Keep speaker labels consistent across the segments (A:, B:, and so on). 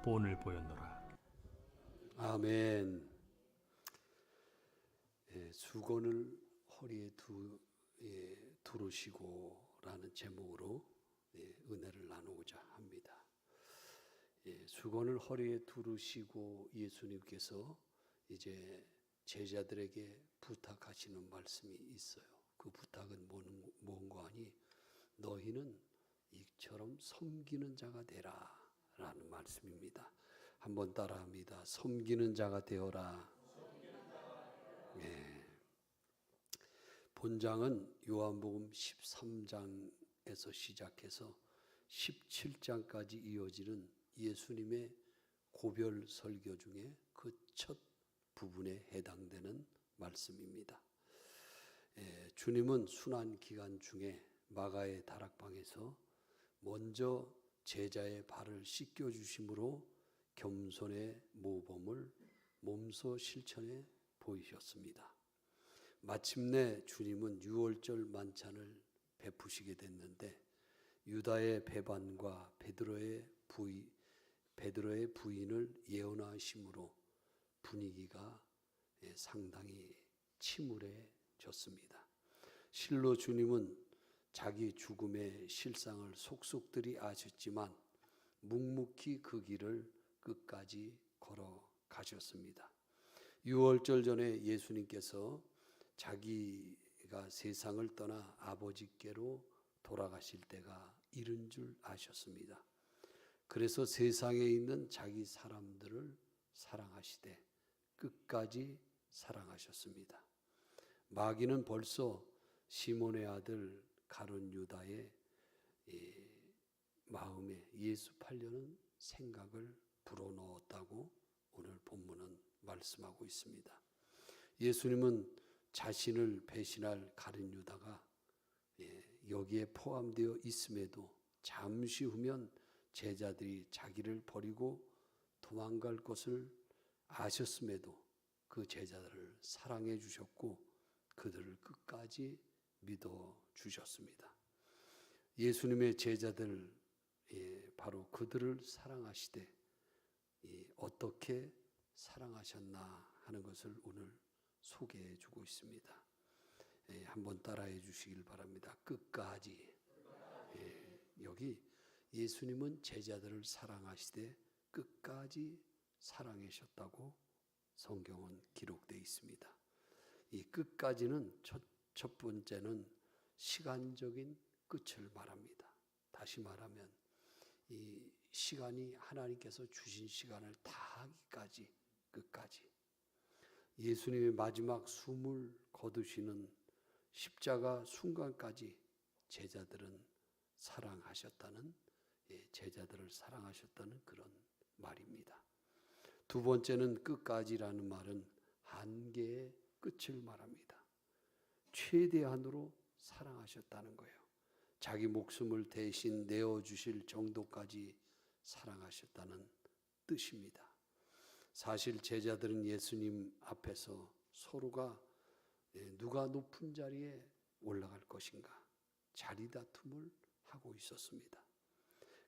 A: 본을 보였노라.
B: 아멘. 수건을 허리에 두르시고라는 제목으로 은혜를 나누고자 합니다. 수건을 허리에 두르시고 예수님께서 이제 제자들에게 부탁하시는 말씀이 있어요. 그 부탁은 뭔가 하니 너희는 이처럼 섬기는 자가 되라 라는 말씀입니다. 한번 따라합니다. 섬기는 자가 되어라. 본장은 요한복음 13장에서 시작해서 17장까지 이어지는 예수님의 고별 설교 중에 그 첫 부분에 해당되는 말씀입니다. 주님은 순환 기간 중에 마가의 다락방에서 먼저 제자의 발을 씻겨주심으로 겸손의 모범을 몸소 실천해 보이셨습니다. 마침내 주님은 유월절 만찬을 베푸시게 됐는데 유다의 배반과 베드로의 부인을 예언하심으로 분위기가 상당히 침울해졌습니다. 실로 주님은 자기 죽음의 실상을 속속들이 아셨지만 묵묵히 그 길을 끝까지 걸어가셨습니다. 유월절 전에 예수님께서 자기가 세상을 떠나 아버지께로 돌아가실 때가 이른 줄 아셨습니다. 그래서 세상에 있는 자기 사람들을 사랑하시되 끝까지 사랑하셨습니다. 마귀는 벌써 시몬의 아들 가룟 유다의 마음에 예수 팔려는 생각을 불어넣었다고 오늘 본문은 말씀하고 있습니다. 예수님은 자신을 배신할 가룟 유다가 여기에 포함되어 있음에도 잠시 후면 제자들이 자기를 버리고 도망갈 것을 아셨음에도 그 제자들을 사랑해 주셨고 그들을 끝까지 믿어 주셨습니다. 예수님의 제자들 바로 그들을 사랑하시되 어떻게 사랑하셨나 하는 것을 오늘 소개해 주고 있습니다. 한번 따라해 주시길 바랍니다. 끝까지. 여기 예수님은 제자들을 사랑하시되 끝까지 사랑하셨다고 성경은 기록되어 있습니다. 이 끝까지는 첫 번째는 시간적인 끝을 말합니다. 다시 말하면 이 시간이 하나님께서 주신 시간을 다하기까지 끝까지 예수님의 마지막 숨을 거두시는 십자가 순간까지 제자들은 사랑하셨다는 제자들을 사랑하셨다는 그런 말입니다. 두 번째는 끝까지라는 말은 한계의 끝을 말합니다. 최대한으로 사랑하셨다는 거예요. 자기 목숨을 대신 내어주실 정도까지 사랑하셨다는 뜻입니다. 사실 제자들은 예수님 앞에서 서로가 누가 높은 자리에 올라갈 것인가 자리 다툼을 하고 있었습니다.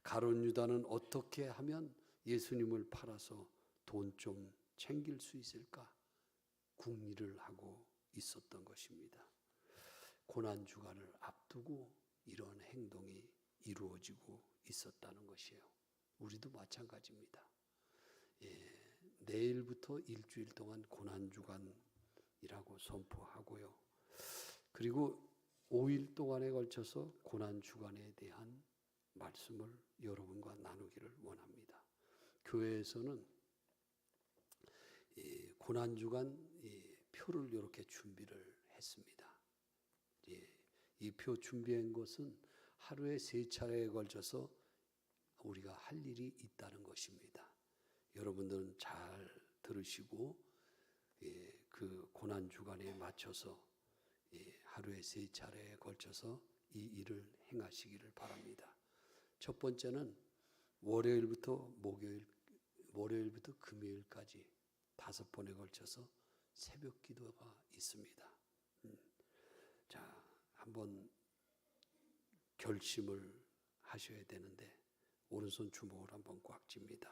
B: 가룟 유다는 어떻게 하면 예수님을 팔아서 돈 좀 챙길 수 있을까 궁리를 하고 있었던 것입니다. 고난주간을 앞두고 이런 행동이 이루어지고 있었다는 것이에요. 우리도 마찬가지입니다. 내일부터 일주일 동안 고난주간이라고 선포하고요. 그리고 5일 동안에 걸쳐서 고난주간에 대한 말씀을 여러분과 나누기를 원합니다. 교회에서는 고난주간 표를 이렇게 준비를 했습니다. 이 표 준비한 것은 하루에 3차례에 걸쳐서 우리가 할 일이 있다는 것입니다. 여러분들은 잘 들으시고 그 고난주간에 맞춰서 하루에 3차례에 걸쳐서 이 일을 행하시기를 바랍니다. 첫 번째는 월요일부터 금요일까지 5번에 걸쳐서 새벽 기도가 있습니다. 자, 한번 결심을 하셔야 되는데 오른손 주먹을 한번 꽉 쥡니다.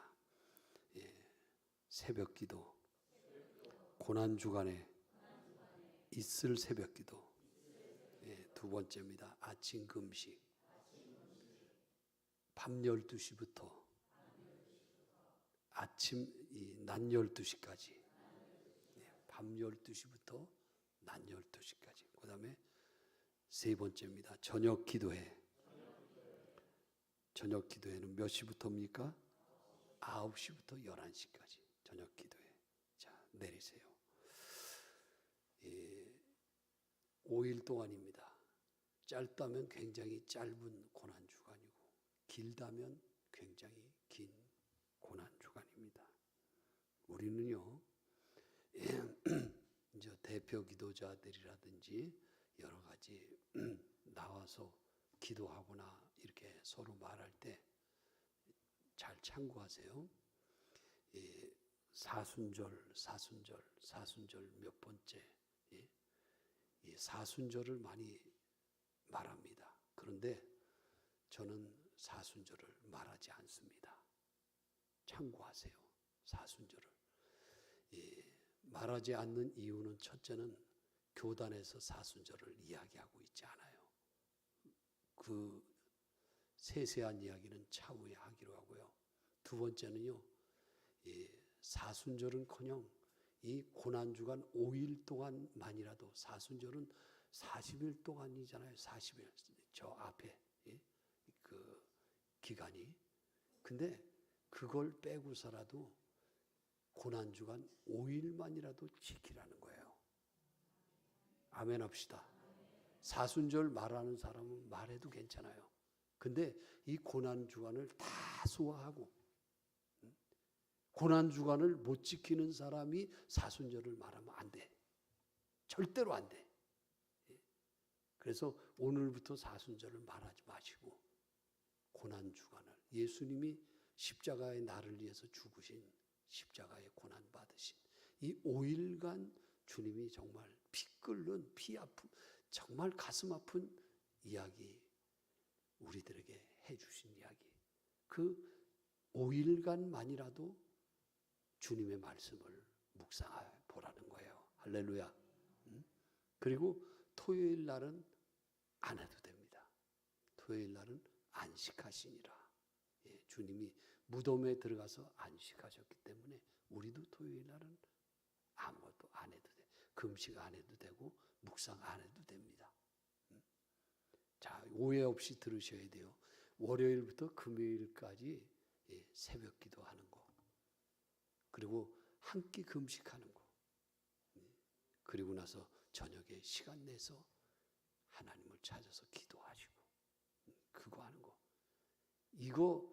B: 새벽기도, 고난주간에 있을 새벽기도. 예, 두 번째입니다. 아침 금식. 밤 12시부터 낮 12시까지. 예, 밤 12시부터 낮 12시까지. 그 다음에 세 번째입니다. 저녁 기도회. 저녁 기도회는 몇 시부터입니까? 9시부터 11시까지. 저녁 기도회. 자, 내리세요. 5일 동안입니다. 짧다면 굉장히 짧은 고난주간이고 길다면 굉장히 긴 고난주간입니다. 우리는요, 이제 대표 기도자들이라든지 여러 가지 나와서 기도하거나 이렇게 서로 말할 때 잘 참고하세요. 사순절 몇 번째, 이 사순절을 많이 말합니다. 그런데 저는 사순절을 말하지 않습니다. 참고하세요. 사순절을. 말하지 않는 이유는 첫째는 교단에서 사순절을 이야기하고 있지 않아요. 그 세세한 이야기는 차후에 하기로 하고요. 두 번째는요, 사순절은커녕 이 고난주간 5일 동안만이라도, 사순절은 40일 동안이잖아요. 40일. 저 앞에 그 기간이. 근데 그걸 빼고서라도 고난주간 5일만이라도 지키라는 거예요. 아멘 합시다. 사순절 말하는 사람은 말해도 괜찮아요. 근데 이 고난주간을 다 소화하고 고난주간을 못 지키는 사람이 사순절을 말하면 안 돼. 절대로 안 돼. 그래서 오늘부터 사순절을 말하지 마시고 고난주간을, 예수님이 십자가의 나를 위해서 죽으신, 십자가의 고난 받으신 이 5일간 주님이 정말 피 끓는, 피 아픔, 정말 가슴 아픈 이야기, 우리들에게 해주신 이야기, 그 5일간만이라도 주님의 말씀을 묵상해 보라는 거예요. 할렐루야. 그리고 토요일 날은 안 해도 됩니다. 토요일 날은 안식하시니라. 주님이 무덤에 들어가서 안식하셨기 때문에 우리도 토요일 날은 아무것도 안 해도 돼. 금식 안 해도 되고 묵상 안 해도 됩니다. 자, 오해 없이 들으셔야 돼요. 월요일부터 금요일까지 새벽 기도하는 거, 그리고 한 끼 금식하는 거, 그리고 나서 저녁에 시간 내서 하나님을 찾아서 기도하시고 그거 하는 거, 이거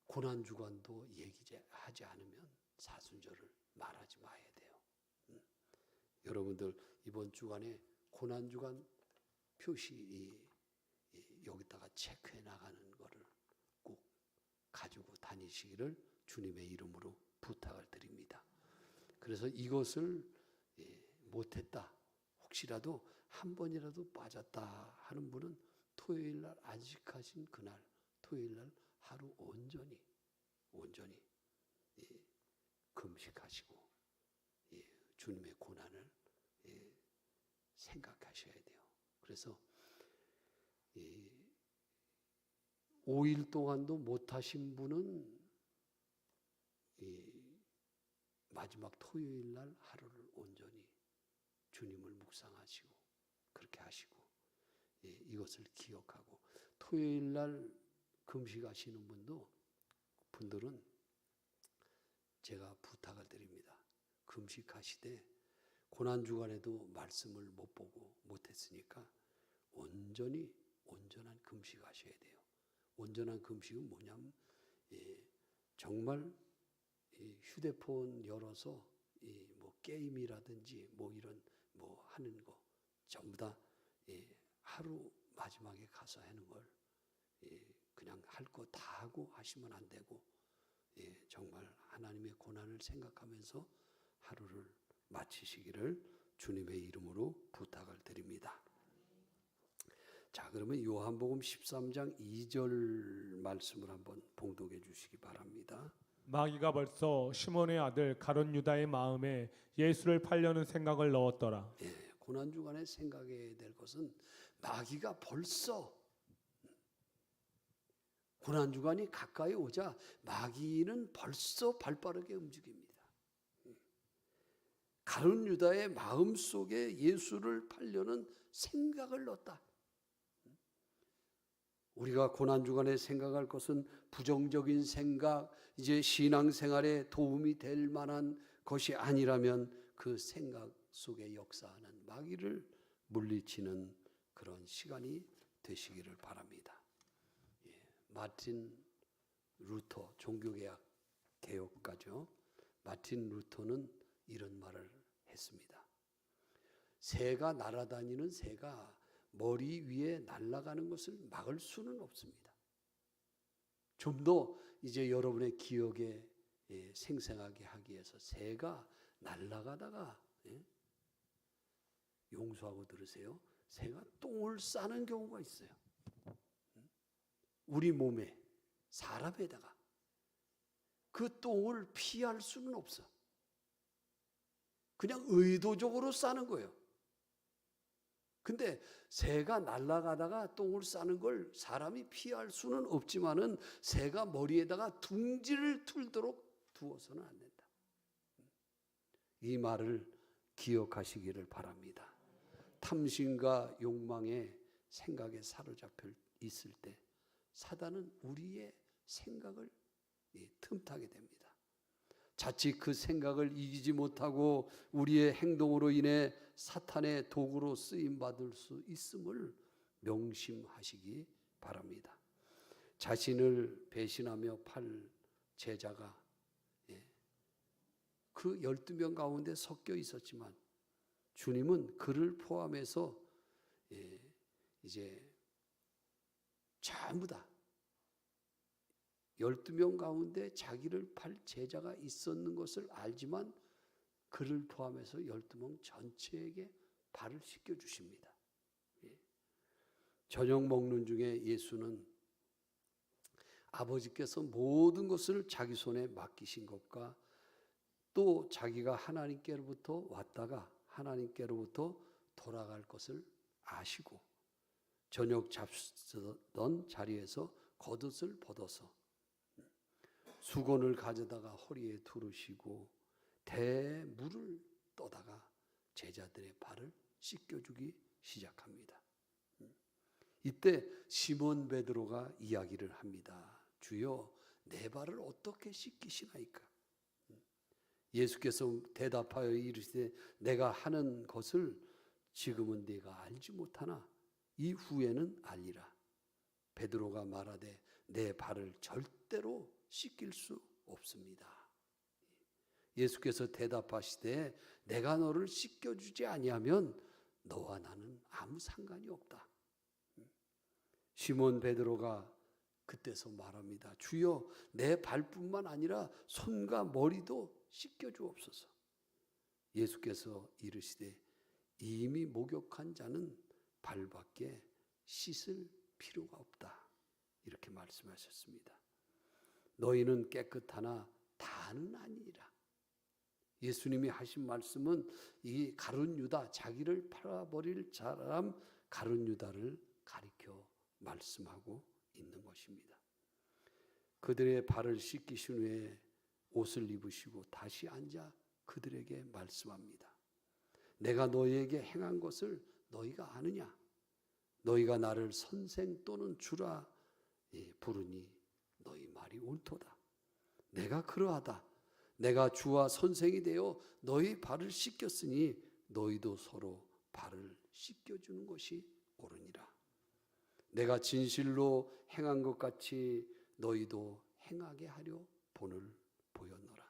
B: 고난주간도 얘기하지 않으면 사순절을 말하지 마야 돼요. 여러분들 이번 주간에 고난주간 표시 여기다가 체크해 나가는 거를 꼭 가지고 다니시기를 주님의 이름으로 부탁을 드립니다. 그래서 이것을 못했다, 혹시라도 한 번이라도 빠졌다 하는 분은 토요일 날 안식하신 그날 토요일 날 하루 온전히 금식하시고 주님의 고난을 생각하셔야 돼요. 그래서 5일 동안도 못하신 분은 마지막 토요일 날 하루를 온전히 주님을 묵상하시고 그렇게 하시고, 이것을 기억하고, 토요일 날 금식하시는 분들은 제가 부탁을 드립니다. 금식하시되 고난주간에도 말씀을 못 보고 못했으니까 온전한 금식하셔야 돼요. 온전한 금식은 뭐냐면 정말 휴대폰 열어서 뭐 게임이라든지 뭐 이런 뭐 하는 거 전부 다 하루 마지막에 가서 하는 걸 그냥 할 거 다 하고 하시면 안 되고, 정말 하나님의 고난을 생각하면서 하루를 마치시기를 주님의 이름으로 부탁을 드립니다. 자, 그러면 요한복음 13장 2절 말씀을 한번 봉독해 주시기 바랍니다.
A: 마귀가 벌써 시몬의 아들 가룟 유다의 마음에 예수를 팔려는 생각을 넣었더라.
B: 고난주간에 생각해야 될 것은 마귀가 벌써 고난주간이 가까이 오자 마귀는 벌써 발빠르게 움직입니다. 가룟 유다의 마음속에 예수를 팔려는 생각을 넣었다. 우리가 고난주간에 생각할 것은 부정적인 생각, 이제 신앙생활에 도움이 될 만한 것이 아니라면 그 생각 속에 역사하는 마귀를 물리치는 그런 시간이 되시기를 바랍니다. 마틴 루터, 종교개혁 개혁가죠. 마틴 루터는 이런 말을 했습니다. 새가 날아다니는 새가 머리 위에 날아가는 것을 막을 수는 없습니다. 좀 더 이제 여러분의 기억에 생생하게 하기 위해서 새가 날아가다가 용서하고 들으세요. 새가 똥을 싸는 경우가 있어요. 우리 몸에 사람에다가 그 똥을 피할 수는 없어. 그냥 의도적으로 싸는 거예요. 근데 새가 날아가다가 똥을 싸는 걸 사람이 피할 수는 없지만은 새가 머리에다가 둥지를 틀도록 두어서는 안 된다. 이 말을 기억하시기를 바랍니다. 탐심과 욕망의 생각에 사로잡혀 있을 때 사단은 우리의 생각을 틈타게 됩니다. 자칫 그 생각을 이기지 못하고 우리의 행동으로 인해 사탄의 도구로 쓰임받을 수 있음을 명심하시기 바랍니다. 자신을 배신하며 팔 제자가 그 12명 가운데 섞여 있었지만 주님은 그를 포함해서 이제 전부 다 12명 가운데 자기를 팔 제자가 있었는 것을 알지만 그를 포함해서 12명 전체에게 발을 씻겨주십니다. 저녁 먹는 중에 예수는 아버지께서 모든 것을 자기 손에 맡기신 것과 또 자기가 하나님께로부터 왔다가 하나님께로부터 돌아갈 것을 아시고 저녁 잡수던 자리에서 겉옷을 벗어서 수건을 가져다가 허리에 두르시고 대물을 떠다가 제자들의 발을 씻겨주기 시작합니다. 이때 시몬 베드로가 이야기를 합니다. 주여, 내 발을 어떻게 씻기시나이까? 예수께서 대답하여 이르시되 내가 하는 것을 지금은 네가 알지 못하나 이후에는 알리라. 베드로가 말하되 내 발을 절대로 씻길 수 없습니다. 예수께서 대답하시되 내가 너를 씻겨주지 아니하면 너와 나는 아무 상관이 없다. 시몬 베드로가 그때서 말합니다. 주여, 내 발뿐만 아니라 손과 머리도 씻겨주옵소서. 예수께서 이르시되 이미 목욕한 자는 발밖에 씻을 필요가 없다. 이렇게 말씀하셨습니다. 너희는 깨끗하나 다는 아니라. 예수님이 하신 말씀은 이 가룟 유다, 자기를 팔아버릴 사람 가룟 유다를 가리켜 말씀하고 있는 것입니다. 그들의 발을 씻기신 후에 옷을 입으시고 다시 앉아 그들에게 말씀합니다. 내가 너희에게 행한 것을 너희가 아느냐? 너희가 나를 선생 또는 주라 부르니 너희 말이 옳도다. 내가 그러하다. 내가 주와 선생이 되어 너희 발을 씻겼으니 너희도 서로 발을 씻겨주는 것이 옳으니라. 내가 진실로 행한 것 같이 너희도 행하게 하려 본을 보였노라.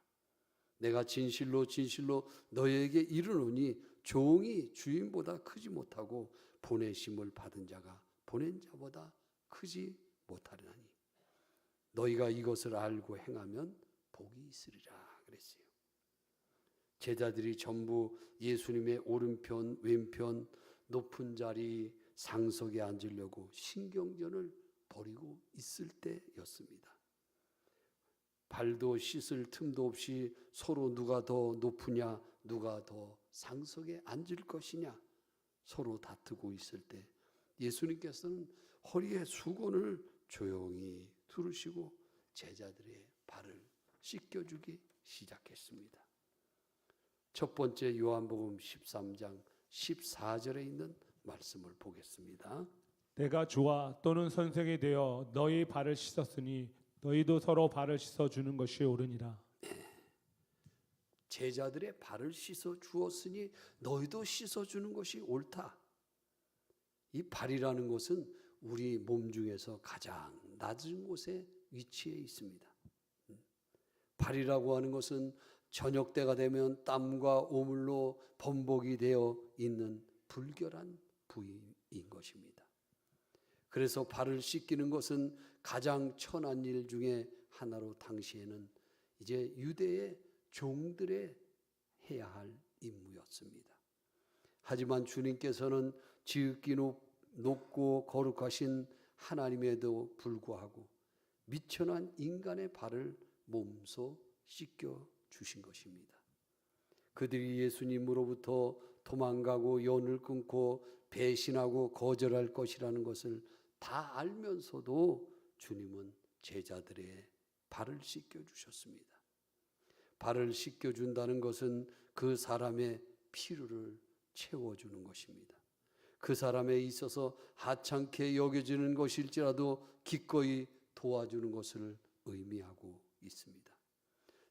B: 내가 진실로 너희에게 이르노니 종이 주인보다 크지 못하고 보내심을 받은 자가 보낸 자보다 크지 못하리나니 너희가 이것을 알고 행하면 복이 있으리라 그랬어요. 제자들이 전부 예수님의 오른편 왼편 높은 자리 상석에 앉으려고 신경전을 벌이고 있을 때였습니다. 발도 씻을 틈도 없이 서로 누가 더 높으냐, 누가 더 상석에 앉을 것이냐 서로 다투고 있을 때 예수님께서는 허리에 수건을 조용히 두르시고 제자들의 발을 씻겨주기 시작했습니다. 첫 번째 요한복음 13장 14절에 있는 말씀을 보겠습니다.
A: 내가 주와 또는 선생이 되어 너희 발을 씻었으니 너희도 서로 발을 씻어주는 것이 옳으니라.
B: 제자들의 발을 씻어 주었으니 너희도 씻어주는 것이 옳다. 이 발이라는 것은 우리 몸 중에서 가장 낮은 곳에 위치해 있습니다. 발이라고 하는 것은 저녁 때가 되면 땀과 오물로 범벅이 되어 있는 불결한 부위인 것입니다. 그래서 발을 씻기는 것은 가장 천한 일 중에 하나로 당시에는 이제 유대의 종들의 해야 할 임무였습니다. 하지만 주님께서는 지극히 높고 거룩하신 하나님에도 불구하고 미천한 인간의 발을 몸소 씻겨 주신 것입니다. 그들이 예수님으로부터 도망가고 연을 끊고 배신하고 거절할 것이라는 것을 다 알면서도 주님은 제자들의 발을 씻겨 주셨습니다. 발을 씻겨 준다는 것은 그 사람의 필요를 채워주는 것입니다. 그 사람에 있어서 하찮게 여겨지는 것일지라도 기꺼이 도와주는 것을 의미하고 있습니다.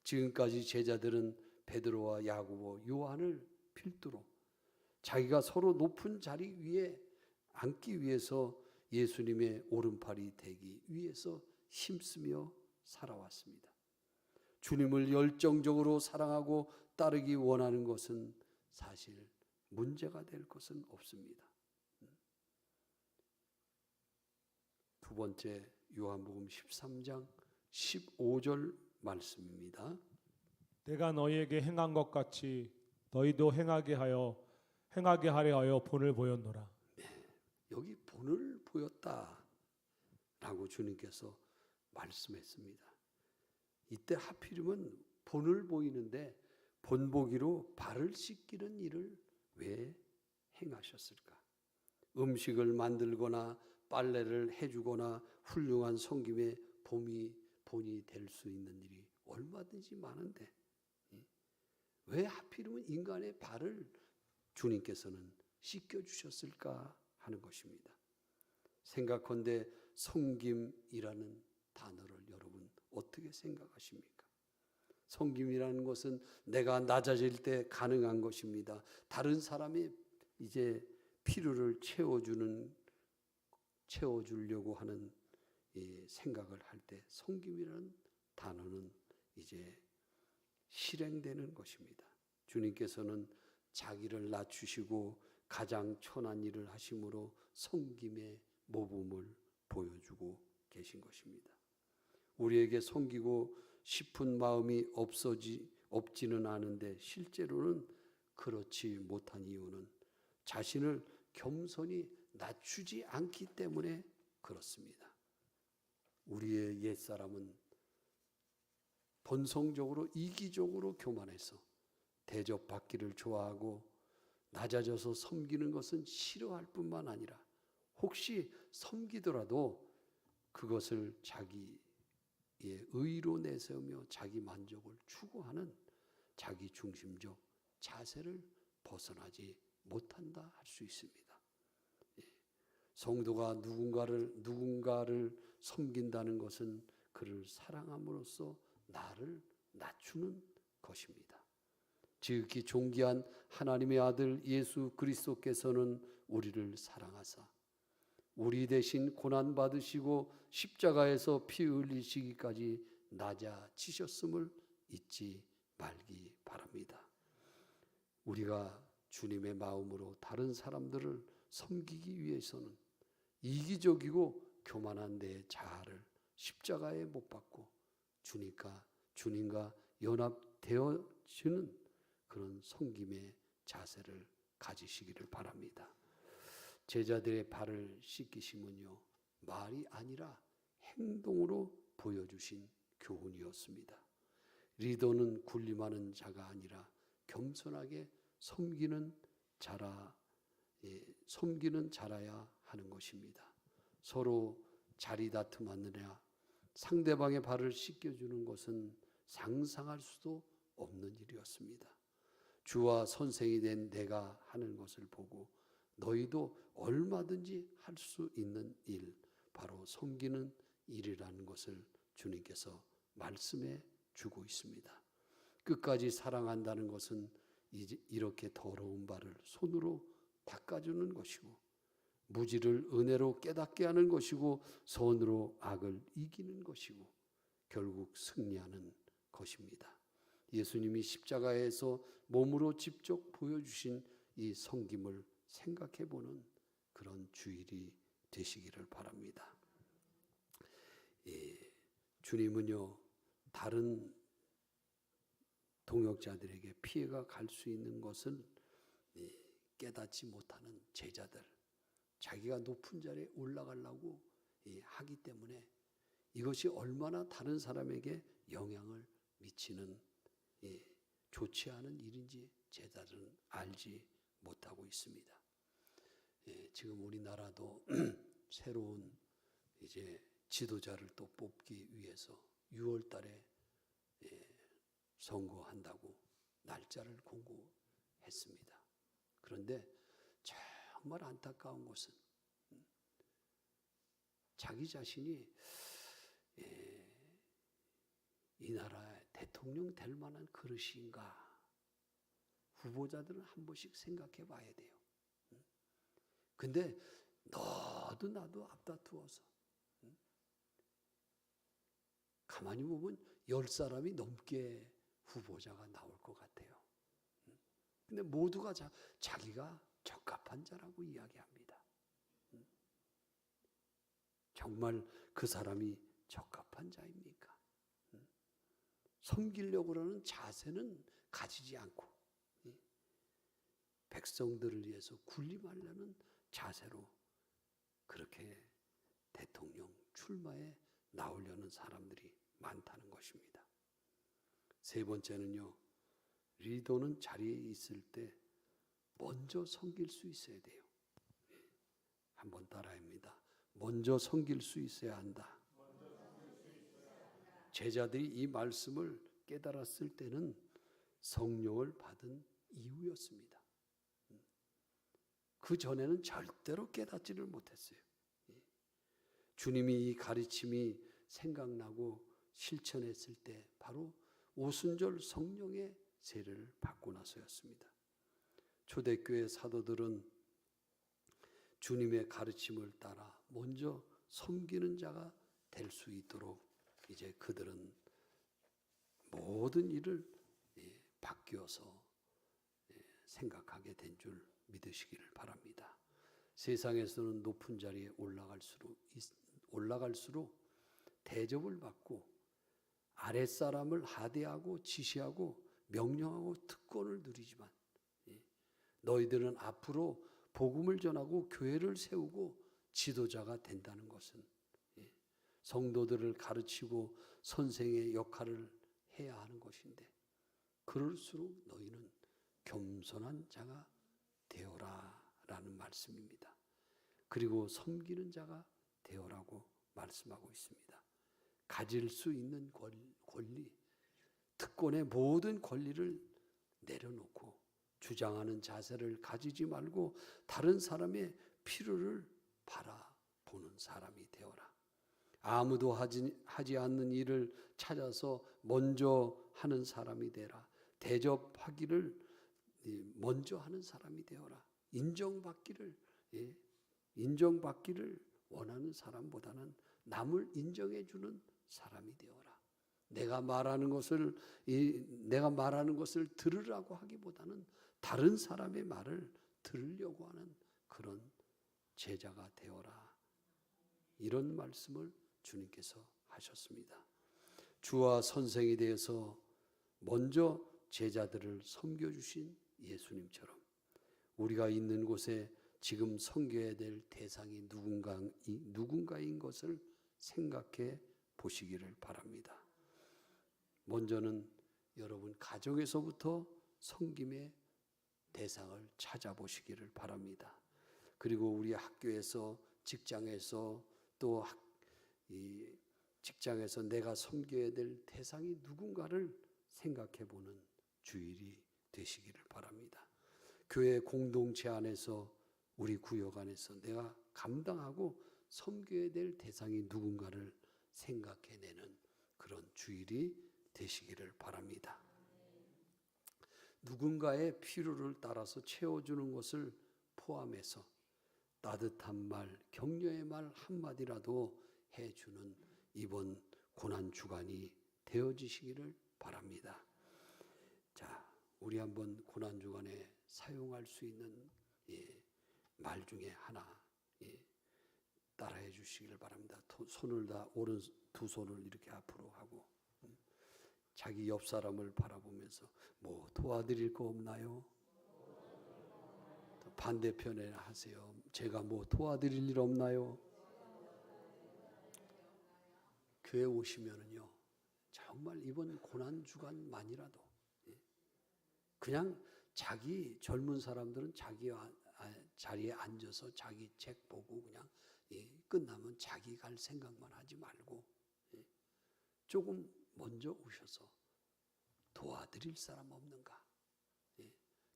B: 지금까지 제자들은 베드로와 야고보, 요한을 필두로 자기가 서로 높은 자리 위에 앉기 위해서 예수님의 오른팔이 되기 위해서 힘쓰며 살아왔습니다. 주님을 열정적으로 사랑하고 따르기 원하는 것은 사실 문제가 될 것은 없습니다. 두 번째 요한복음 13장 15절 말씀입니다.
A: 내가 너희에게 행한 것 같이 너희도 행하게 하려 하여 본을 보였노라.
B: 여기 본을 보였다라고 주님께서 말씀했습니다. 이때 하필이면 본을 보이는데 본보기로 발을 씻기는 일을 왜 행하셨을까? 음식을 만들거나 빨래를 해주거나 훌륭한 섬김의 본이 될 수 있는 일이 얼마든지 많은데 왜 하필이면 인간의 발을 주님께서는 씻겨주셨을까 하는 것입니다. 생각컨대 섬김이라는 단어를 여러분 어떻게 생각하십니까? 섬김이라는 것은 내가 낮아질 때 가능한 것입니다. 다른 사람의 이제 필요를 채워주려고 하는 생각을 할 때 섬김이라는 단어는 이제 실행되는 것입니다. 주님께서는 자기를 낮추시고 가장 천한 일을 하심으로 섬김의 모범을 보여주고 계신 것입니다. 우리에게 섬기고 싶은 마음이 없지는 않은데 실제로는 그렇지 못한 이유는 자신을 겸손히 낮추지 않기 때문에 그렇습니다. 우리의 옛사람은 본성적으로 이기적으로 교만해서 대접받기를 좋아하고 낮아져서 섬기는 것은 싫어할 뿐만 아니라 혹시 섬기더라도 그것을 자기의 의로 내세우며 자기 만족을 추구하는 자기 중심적 자세를 벗어나지 못한다 할 수 있습니다. 성도가 누군가를 섬긴다는 것은 그를 사랑함으로써 나를 낮추는 것입니다. 지극히 존귀한 하나님의 아들 예수 그리스도께서는 우리를 사랑하사 우리 대신 고난 받으시고 십자가에서 피 흘리시기까지 낮아지셨음을 잊지 말기 바랍니다. 우리가 주님의 마음으로 다른 사람들을 섬기기 위해서는 이기적이고 교만한 내 자아를 십자가에 못 박고 주님과 연합되어지는 그런 섬김의 자세를 가지시기를 바랍니다. 제자들의 발을 씻기심은요, 말이 아니라 행동으로 보여주신 교훈이었습니다. 리더는 군림하는 자가 아니라 겸손하게 섬기는 자라야 하는 것입니다. 서로 자리 다툼하느냐 상대방의 발을 씻겨주는 것은 상상할 수도 없는 일이었습니다. 주와 선생이 된 내가 하는 것을 보고 너희도 얼마든지 할 수 있는 일, 바로 섬기는 일이라는 것을 주님께서 말씀해 주고 있습니다. 끝까지 사랑한다는 것은 이렇게 더러운 발을 손으로 닦아주는 것이고, 무지를 은혜로 깨닫게 하는 것이고, 선으로 악을 이기는 것이고, 결국 승리하는 것입니다. 예수님이 십자가에서 몸으로 직접 보여주신 이 섬김을 생각해보는 그런 주일이 되시기를 바랍니다. 주님은요, 다른 동역자들에게 피해가 갈 수 있는 것을 깨닫지 못하는 제자들, 자기가 높은 자리에 올라가려고 하기 때문에 이것이 얼마나 다른 사람에게 영향을 미치는 좋지 않은 일인지 제자들은 알지 못하고 있습니다. 지금 우리나라도 새로운 이제 지도자를 또 뽑기 위해서 6월 달에 선거한다고 날짜를 공고했습니다. 그런데 정말 안타까운 것은 자기 자신이 이 나라의 대통령 될 만한 그릇인가, 후보자들은 한 번씩 생각해 봐야 돼요. 근데 너도 나도 앞다투어서 가만히 보면 10사람이 넘게 후보자가 나올 것 같아요. 근데 모두가 자기가 적합한 자라고 이야기합니다. 정말 그 사람이 적합한 자입니까? 섬기려고 하는 자세는 가지지 않고 백성들을 위해서 군림하려는 자세로 그렇게 대통령 출마에 나오려는 사람들이 많다는 것입니다. 세 번째는요, 리더는 자리에 있을 때 먼저 섬길 수 있어야 돼요. 한번 따라합니다. 먼저 섬길 수 있어야 한다. 제자들이 이 말씀을 깨달았을 때는 성령을 받은 이후였습니다. 그 전에는 절대로 깨닫지를 못했어요. 주님이 이 가르침이 생각나고 실천했을 때 바로 오순절 성령의 세례를 받고 나서였습니다. 초대교회 사도들은 주님의 가르침을 따라 먼저 섬기는 자가 될 수 있도록 이제 그들은 모든 일을 바뀌어서 생각하게 된 줄 믿으시기를 바랍니다. 세상에서는 높은 자리에 올라갈수록 대접을 받고 아랫사람을 하대하고 지시하고 명령하고 특권을 누리지만 너희들은 앞으로 복음을 전하고 교회를 세우고 지도자가 된다는 것은 성도들을 가르치고 선생의 역할을 해야 하는 것인데, 그럴수록 너희는 겸손한 자가 되어라 라는 말씀입니다. 그리고 섬기는 자가 되어라고 말씀하고 있습니다. 가질 수 있는 권리, 특권의 모든 권리를 내려놓고 주장하는 자세를 가지지 말고 다른 사람의 필요를 바라보는 사람이 되어라. 아무도 하지 않는 일을 찾아서 먼저 하는 사람이 되라. 대접하기를 먼저 하는 사람이 되어라. 인정받기를 원하는 사람보다는 남을 인정해주는 사람이 되어라. 내가 말하는 것을 들으라고 하기보다는 다른 사람의 말을 들으려고 하는 그런 제자가 되어라. 이런 말씀을 주님께서 하셨습니다. 주와 선생에 대해서 먼저 제자들을 섬겨주신 예수님처럼 우리가 있는 곳에 지금 섬겨야 될 대상이 누군가인 것을 생각해 보시기를 바랍니다. 먼저는 여러분 가정에서부터 섬김의 대상을 찾아보시기를 바랍니다. 그리고 우리 학교에서, 직장에서, 또 이 직장에서 내가 섬겨야 될 대상이 누군가를 생각해보는 주일이 되시기를 바랍니다. 교회 공동체 안에서, 우리 구역 안에서 내가 감당하고 섬겨야 될 대상이 누군가를 생각해내는 그런 주일이 되시기를 바랍니다. 누군가의 필요를 따라서 채워주는 것을 포함해서 따뜻한 말, 격려의 말 한마디라도 해주는 이번 고난주간이 되어지시기를 바랍니다. 자, 우리 한번 고난주간에 사용할 수 있는 말 중에 하나 따라해 주시기를 바랍니다. 손을 다, 오른 두 손을 이렇게 앞으로 하고 자기 옆 사람을 바라보면서 뭐 도와드릴 거 없나요? 반대편에 하세요. 제가 뭐 도와드릴 일 없나요? 교회 오시면은요, 정말 이번 고난주간만이라도 그냥 자기 젊은 사람들은 자기 자리에 앉아서 자기 책 보고 그냥 끝나면 자기 갈 생각만 하지 말고 조금 먼저 오셔서 도와드릴 사람 없는가?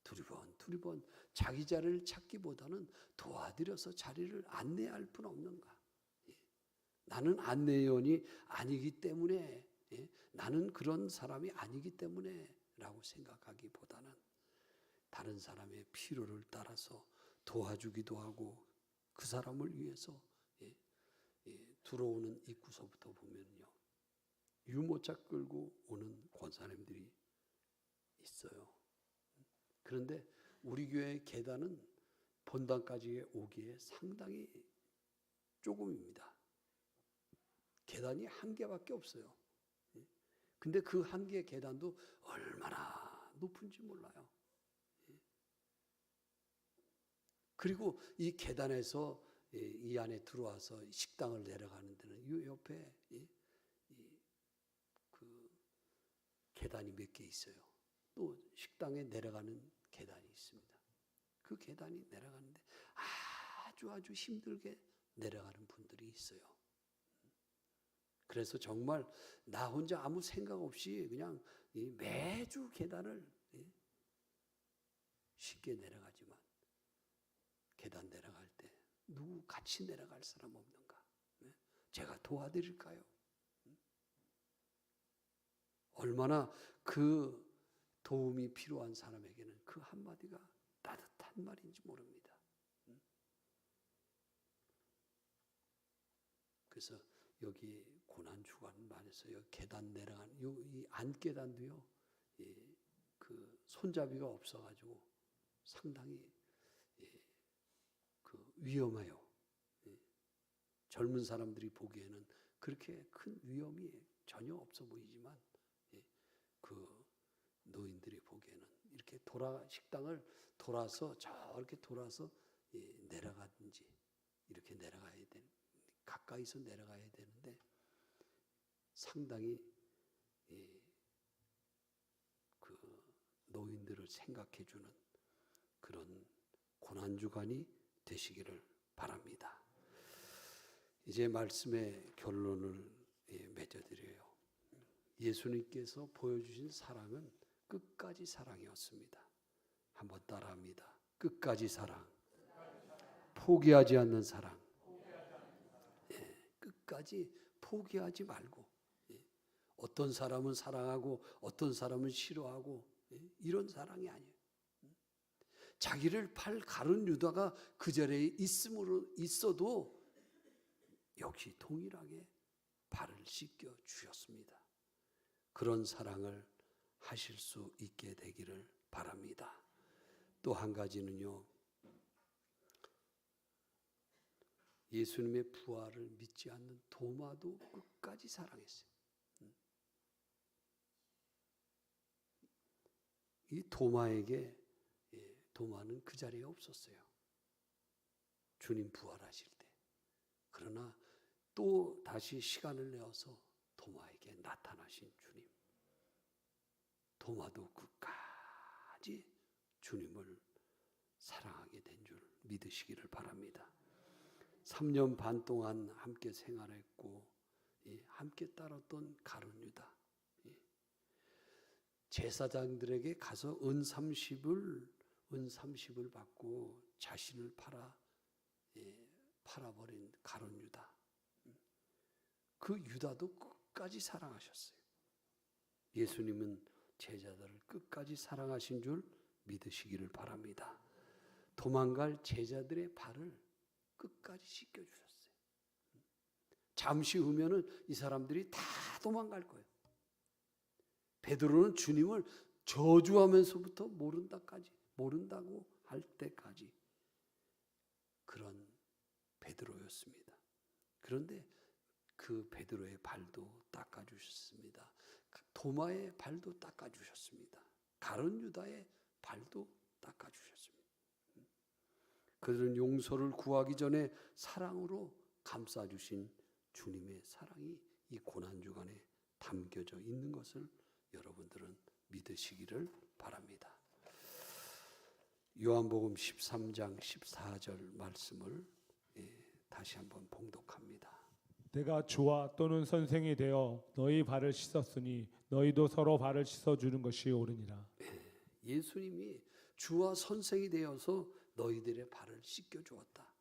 B: 두리번 자기 자리를 찾기보다는 도와드려서 자리를 안내할 분 없는가? 나는 안내원이 아니기 때문에, 나는 그런 사람이 아니기 때문에 라고 생각하기보다는 다른 사람의 필요를 따라서 도와주기도 하고 그 사람을 위해서 들어오는 입구서부터 보면요, 유모차 끌고 오는 권사님들이 있어요. 그런데 우리 교회 계단은 본당까지 오기에 상당히 조금입니다. 계단이 한 개밖에 없어요. 근데 그 한 개 계단도 얼마나 높은지 몰라요. 그리고 이 계단에서 이 안에 들어와서 식당을 내려가는 데는 이 옆에 그 계단이 몇 개 있어요. 또 식당에 내려가는 계단이 있습니다. 그 계단이 내려가는데 아주 힘들게 내려가는 분들이 있어요. 그래서 정말 나 혼자 아무 생각 없이 그냥 매주 계단을 쉽게 내려가지만 계단 내려갈 때 누구 같이 내려갈 사람 없는가? 제가 도와드릴까요? 얼마나 그 도움이 필요한 사람에게는 그 한마디가 따뜻한 말인지 모릅니다. 그래서 여기 고난주간만에서 여기 계단 내려간 이 안계단도요, 그 손잡이가 없어가지고 상당히 그 위험해요. 젊은 사람들이 보기에는 그렇게 큰 위험이 전혀 없어 보이지만 그 노인들이 보기에는 이렇게 식당을 돌아서 저렇게 돌아서 내려가든지 이렇게 내려가야 돼. 가까이서 내려가야 되는데 상당히 그 노인들을 생각해 주는 그런 고난주간이 되시기를 바랍니다. 이제 말씀의 결론을 맺어드려요. 예수님께서 보여주신 사랑은 끝까지 사랑이었습니다. 한번 따라합니다. 끝까지 사랑. 포기하지 않는 사랑. 끝까지 포기하지 말고, 어떤 사람은 사랑하고 어떤 사람은 싫어하고 이런 사랑이 아니에요. 자기를 팔 가룟 유다가 그 자리에 있어도 역시 동일하게 발을 씻겨 주셨습니다. 그런 사랑을 하실 수 있게 되기를 바랍니다. 또 한 가지는요, 예수님의 부활을 믿지 않는 도마도 끝까지 사랑했어요. 이 도마에게, 도마는 그 자리에 없었어요. 주님 부활하실 때. 그러나 또 다시 시간을 내어서 도마에게 나타나신 주님. 도마도 끝까지 주님을 사랑하게 된 줄 믿으시기를 바랍니다. 3년 반 동안 함께 생활했고 함께 따랐던 가룟 유다, 제사장들에게 가서 은 30을 받고 자신을 팔아버린 가룟 유다, 그 유다도 끝까지 사랑하셨어요. 예수님은 제자들을 끝까지 사랑하신 줄 믿으시기를 바랍니다. 도망갈 제자들의 발을 끝까지 씻겨주셨어요. 잠시 후면은 이 사람들이 다 도망갈 거예요. 베드로는 주님을 저주하면서부터 모른다고 할 때까지 그런 베드로였습니다. 그런데 그 베드로의 발도 닦아주셨습니다. 도마의 발도 닦아주셨습니다. 가룟 유다의 발도 닦아주셨습니다. 그들은 용서를 구하기 전에 사랑으로 감싸주신 주님의 사랑이 이 고난주간에 담겨져 있는 것을 여러분들은 믿으시기를 바랍니다. 요한복음 13장 14절 말씀을 다시 한번 봉독합니다.
A: 내가 주와 또는 선생이 되어 너희 발을 씻었으니 너희도 서로 발을 씻어주는 것이 옳으니라.
B: 예수님이 주와 선생이 되어서 너희들의 발을 씻겨주었다.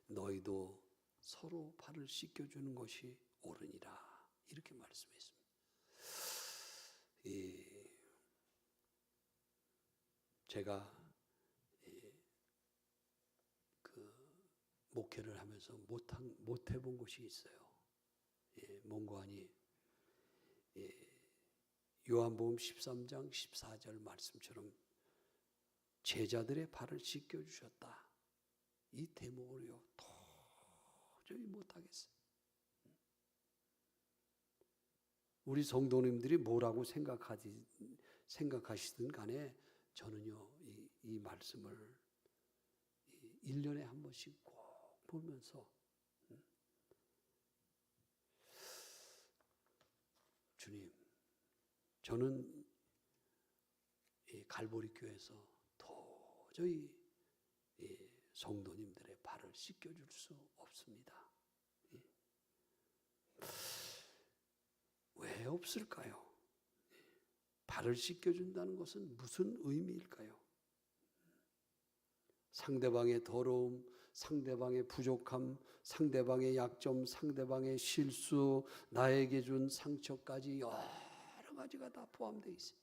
B: 너희도 서로 발을 씻겨주는 것이 옳으니라. 이렇게 말씀했습니다. 제가 목회를 하면서 못 해본 것이 있어요. 뭔고 하니 요한복음 13장 14절 말씀처럼 제자들의 발을 씻겨주셨다. 이 대목을요 도저히 못하겠어요. 우리 성도님들이 뭐라고 생각하시든 간에 저는요 이 말씀을 1년에 한 번씩 꼭 보면서 주님, 저는 이 갈보리 교회에서 도저히 성도님들의 발을 씻겨줄 수 없습니다. 왜 없을까요? 발을 씻겨준다는 것은 무슨 의미일까요? 상대방의 더러움, 상대방의 부족함, 상대방의 약점, 상대방의 실수, 나에게 준 상처까지 여러 가지가 다 포함되어 있어요.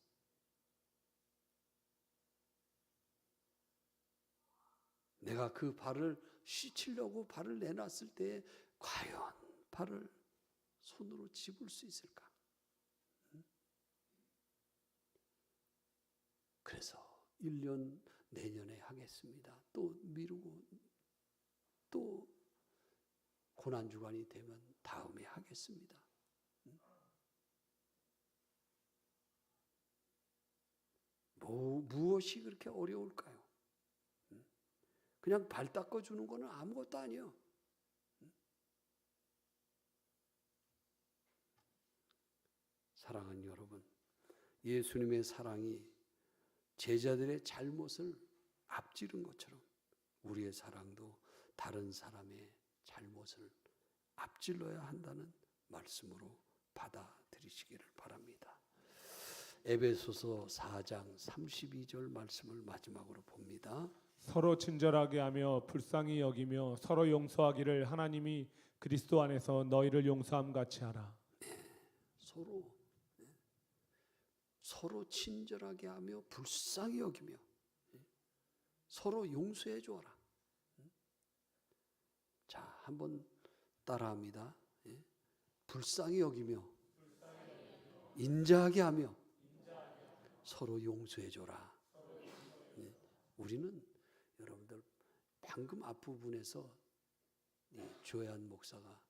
B: 내가 그 발을 씻으려고 발을 내놨을 때 과연 발을 손으로 집을 수 있을까? 그래서 1년 내년에 하겠습니다. 또 미루고 또 고난주간이 되면 다음에 하겠습니다. 무엇이 그렇게 어려울까요? 그냥 발 닦아주는 거는 아무것도 아니에요. 사랑하는 여러분, 예수님의 사랑이 제자들의 잘못을 앞지른 것처럼 우리의 사랑도 다른 사람의 잘못을 앞질러야 한다는 말씀으로 받아들이시기를 바랍니다. 에베소서 4장 32절 말씀을 마지막으로 봅니다.
A: 서로 친절하게 하며 불쌍히 여기며 서로 용서하기를 하나님이 그리스도 안에서 너희를 용서함 같이 하라.
B: 서로 친절하게 하며 불쌍히 여기며 서로 용서해 주어라. 자, 한번 따라합니다. 불쌍히 여기며 인자하게 하며 서로 용서해 줘라. 우리는 여러분들 방금 앞부분에서 조혜한 목사가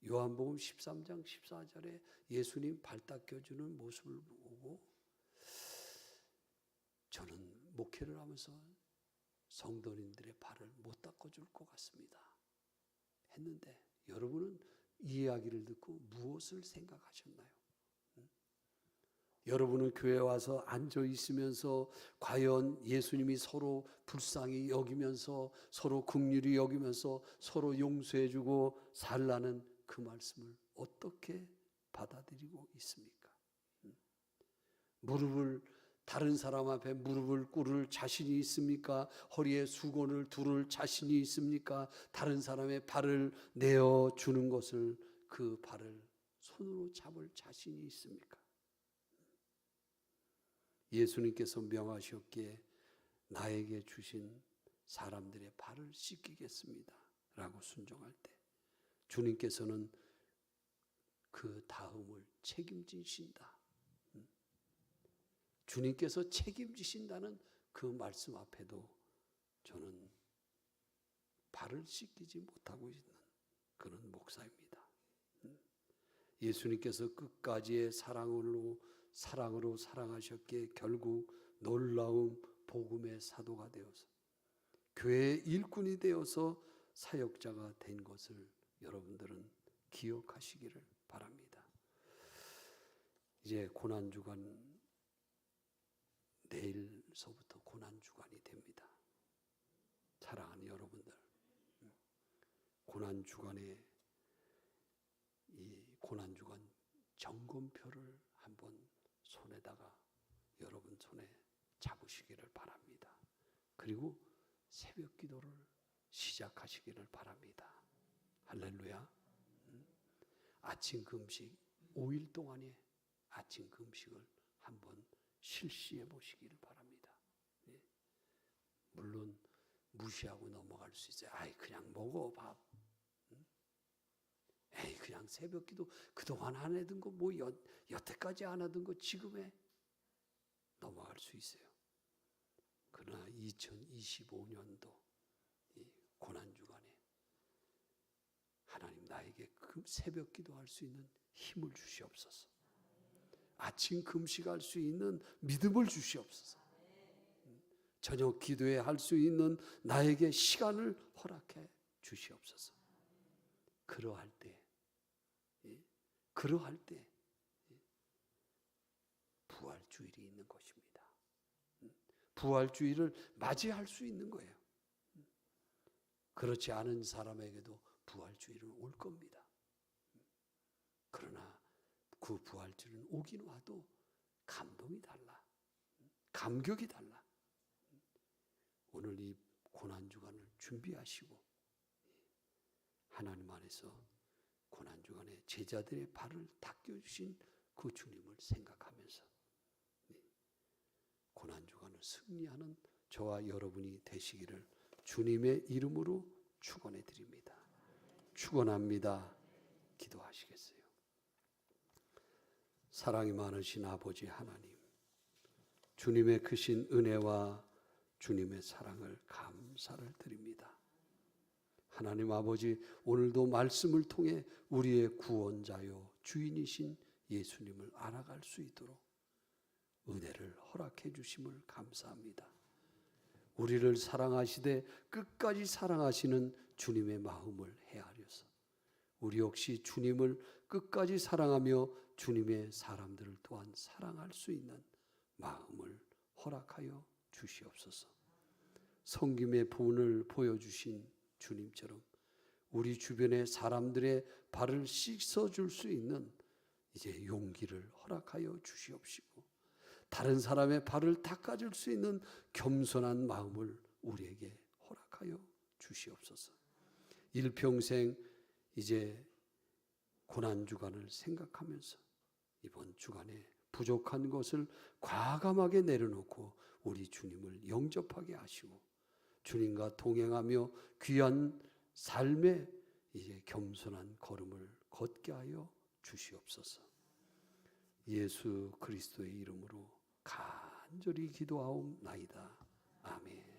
B: 요한복음 13장 14절에 예수님 발 닦여주는 모습을 보고 저는 목회를 하면서 성도님들의 발을 못 닦아줄 것 같습니다 했는데 여러분은 이 이야기를 듣고 무엇을 생각하셨나요? 여러분은 교회 와서 앉아 있으면서 과연 예수님이 서로 불쌍히 여기면서 서로 긍휼히 여기면서 서로 용서해주고 살라는 그 말씀을 어떻게 받아들이고 있습니까? 다른 사람 앞에 무릎을 꿇을 자신이 있습니까? 허리에 수건을 두를 자신이 있습니까? 다른 사람의 발을 내어주는 것을, 그 발을 손으로 잡을 자신이 있습니까? 예수님께서 명하셨기에 나에게 주신 사람들의 발을 씻기겠습니다 라고 순종할 때 주님께서는 그 다음을 책임지신다. 주님께서 책임지신다는 그 말씀 앞에도 저는 발을 씻기지 못하고 있는 그런 목사입니다. 예수님께서 끝까지의 사랑으로 사랑하셨기에 결국 놀라운 복음의 사도가 되어서 교회의 일꾼이 되어서 사역자가 된 것을 여러분들은 기억하시기를 바랍니다. 이제 고난주간, 내일서부터 고난주간이 됩니다. 사랑하는 여러분들, 고난주간에 이 고난주간 점검표를 한번 손에다가 여러분 손에 잡으시기를 바랍니다. 그리고 새벽 기도를 시작하시기를 바랍니다. 할렐루야. 아침 금식 5일 동안에 아침 금식을 한번 실시해 보시기를 바랍니다. 예. 물론 무시하고 넘어갈 수 있어요. 아이 그냥 먹어 밥. 에이 그냥 새벽 기도 그동안 안 하던 거 뭐 여태까지 안 하던 거 지금 해. 넘어갈 수 있어요. 그러나 2025년도 이 고난주간에 하나님 나에게 그 새벽 기도할 수 있는 힘을 주시옵소서. 아침 금식할 수 있는 믿음을 주시옵소서. 저녁 기도에 할 수 있는 나에게 시간을 허락해 주시옵소서. 그러할 때 부활주일이 있는 것입니다. 부활주일을 맞이할 수 있는 거예요. 그렇지 않은 사람에게도 부활주일은 올 겁니다. 그러나 그 부활주일은 오긴 와도 감동이 달라. 감격이 달라. 오늘 이 고난주간을 준비하시고 하나님 안에서 고난주간에 제자들의 발을 닦여주신 그 주님을 생각하면서 고난주간을 승리하는 저와 여러분이 되시기를 주님의 이름으로 축원해 드립니다. 축원합니다. 기도하시겠어요? 사랑이 많으신 아버지 하나님, 주님의 크신 은혜와 주님의 사랑을 감사를 드립니다. 하나님 아버지, 오늘도 말씀을 통해 우리의 구원자요 주인이신 예수님을 알아갈 수 있도록 은혜를 허락해 주심을 감사합니다. 우리를 사랑하시되 끝까지 사랑하시는 주님의 마음을 헤아려서 우리 역시 주님을 끝까지 사랑하며 주님의 사람들을 또한 사랑할 수 있는 마음을 허락하여 주시옵소서. 섬김의 본을 보여주신 주님처럼 우리 주변의 사람들의 발을 씻어줄 수 있는 이제 용기를 허락하여 주시옵시고 다른 사람의 발을 닦아줄 수 있는 겸손한 마음을 우리에게 허락하여 주시옵소서. 일평생 이제 고난주간을 생각하면서 이번 주간에 부족한 것을 과감하게 내려놓고 우리 주님을 영접하게 하시고 주님과 동행하며 귀한 삶의 이제 겸손한 걸음을 걷게 하여 주시옵소서. 예수 그리스도의 이름으로 간절히 기도하옵나이다. 아멘.